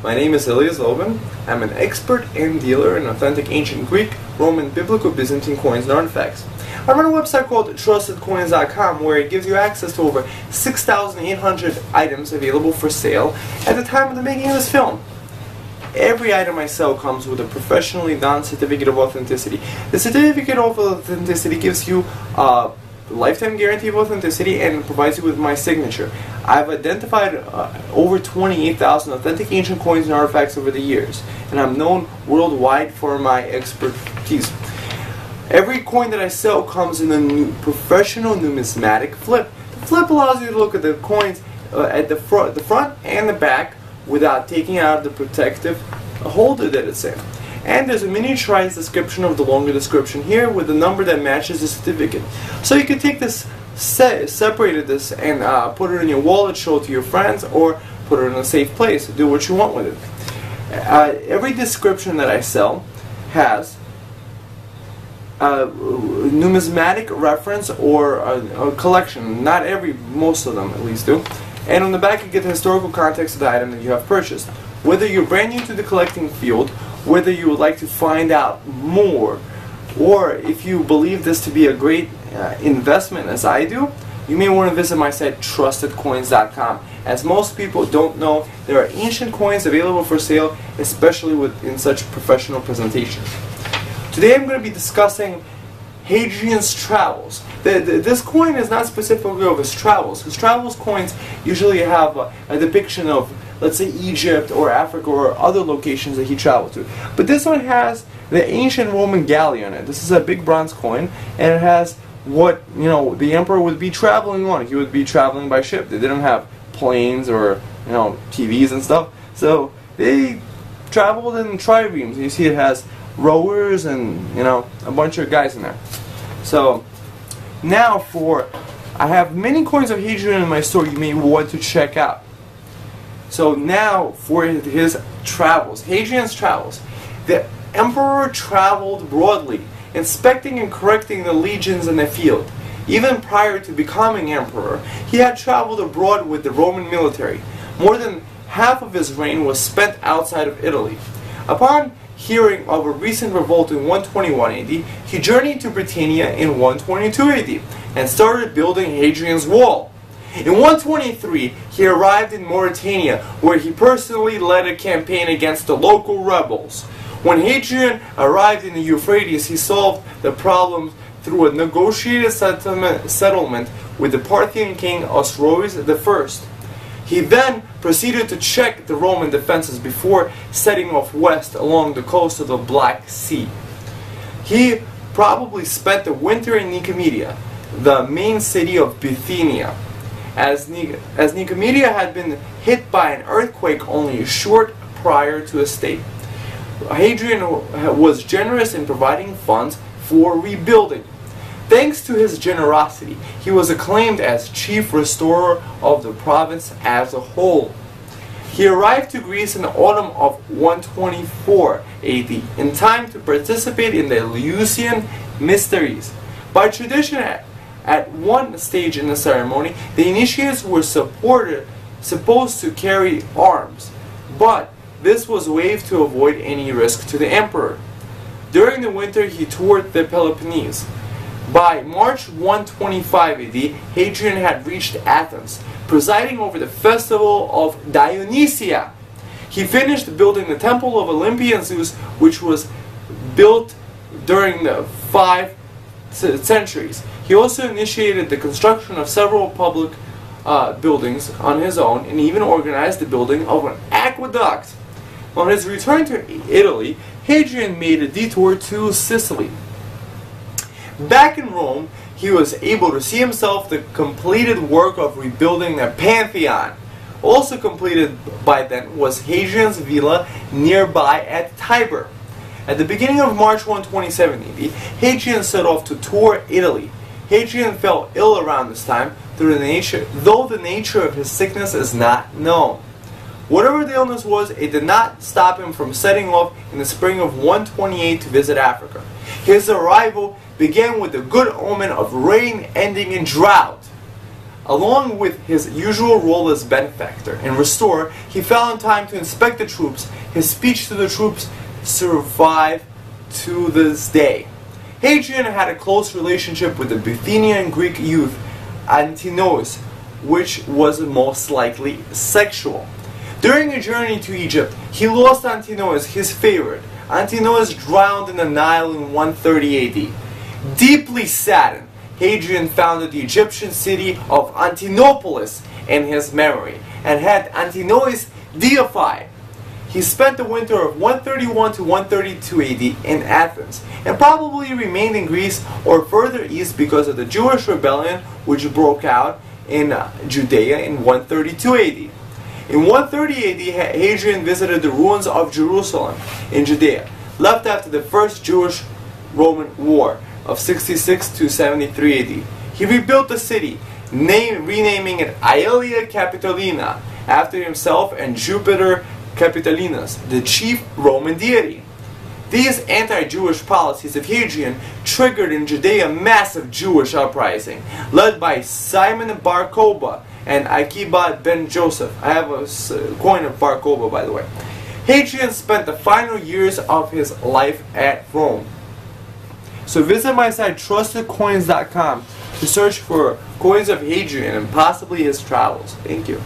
My name is Lydia. I'm an expert and dealer in authentic ancient Greek, Roman, Biblical, Byzantine coins and artifacts. I run a website called trustedcoins.com where it gives you access to over 6,800 items available for sale at the time of the making of this film. Every item I sell comes with a professionally done certificate of authenticity. The certificate of authenticity gives you a lifetime guarantee of authenticity and provides you with my signature. I've identified over 28,000 authentic ancient coins and artifacts over the years, and I'm known worldwide for my expertise. Every coin that I sell comes in a professional numismatic flip. The flip allows you to look at the coins at the front and the back without taking out the protective holder that it's in. And there's a miniaturized description of the longer description here with the number that matches the certificate. So you can take this, separate this, and put it in your wallet, show it to your friends, or put it in a safe place. Do what you want with it. Every description that I sell has a numismatic reference or a collection. Not every, most of them at least do. And on the back you get the historical context of the item that you have purchased. Whether you're brand new to the collecting field, whether you would like to find out more, or if you believe this to be a great investment as I do, you may want to visit my site trustedcoins.com. As most people don't know, there are ancient coins available for sale, especially in such professional presentations. Today I'm going to be discussing Hadrian's travels. This coin is not specifically of his travels. His travels coins usually have a depiction of, let's say, Egypt or Africa or other locations that he traveled to. But this one has the ancient Roman galley on it. This is a big bronze coin, and it has what, you know, the emperor would be traveling on. He would be traveling by ship. They didn't have planes or, you know, TVs and stuff. So they traveled in triremes. You see it has rowers and, you know, a bunch of guys in there. So now I have many coins of Hadrian in my store you may want to check out. So now for his travels, Hadrian's travels. The emperor traveled broadly, inspecting and correcting the legions in the field. Even prior to becoming emperor, he had traveled abroad with the Roman military. More than half of his reign was spent outside of Italy. Upon hearing of a recent revolt in 121 AD, he journeyed to Britannia in 122 AD and started building Hadrian's Wall. In 123, he arrived in Mauritania, where he personally led a campaign against the local rebels. When Hadrian arrived in the Euphrates, he solved the problem through a negotiated settlement with the Parthian king Osroes I. He then proceeded to check the Roman defenses before setting off west along the coast of the Black Sea. He probably spent the winter in Nicomedia, the main city of Bithynia, as Nicomedia had been hit by an earthquake only short prior to his stay. Hadrian was generous in providing funds for rebuilding. Thanks to his generosity, he was acclaimed as chief restorer of the province as a whole. He arrived to Greece in the autumn of 124 AD, in time to participate in the Eleusinian Mysteries. By tradition, at one stage in the ceremony, the initiates were supposed to carry arms, but this was waived to avoid any risk to the emperor. During the winter, he toured the Peloponnese. By March 125 AD, Hadrian had reached Athens, presiding over the festival of Dionysia. He finished building the temple of Olympian Zeus, which was built during the 5 centuries. He also initiated the construction of several public buildings on his own, and even organized the building of an aqueduct. On his return to Italy, Hadrian made a detour to Sicily. Back in Rome, he was able to see himself the completed work of rebuilding the Pantheon. Also completed by then was Hadrian's villa nearby at Tiber. At the beginning of March 127 AD, Hadrian set off to tour Italy. Hadrian fell ill around this time, though the nature of his sickness is not known. Whatever the illness was, it did not stop him from setting off in the spring of 128 to visit Africa. His arrival began with the good omen of rain ending in drought. Along with his usual role as benefactor and restorer, he found time to inspect the troops. His speech to the troops survive to this day. Hadrian had a close relationship with the Bithynian Greek youth Antinous, which was most likely sexual. During a journey to Egypt, he lost Antinous, his favorite. Antinous drowned in the Nile in 130 AD. Deeply saddened, Hadrian founded the Egyptian city of Antinopolis in his memory and had Antinous deified. He spent the winter of 131 to 132 AD in Athens and probably remained in Greece or further east because of the Jewish rebellion which broke out in Judea in 132 AD. In 130 AD, Hadrian visited the ruins of Jerusalem in Judea, left after the First Jewish-Roman War of 66 to 73 AD. He rebuilt the city, renaming it Aelia Capitolina after himself and Jupiter Capitolinus, the chief Roman deity. These anti-Jewish policies of Hadrian triggered in Judea a massive Jewish uprising, led by Simon Bar Kokhba and Akiba ben Joseph. I have a coin of Bar Kokhba, by the way. Hadrian spent the final years of his life at Rome. So visit my site trustedcoins.com to search for coins of Hadrian and possibly his travels. Thank you.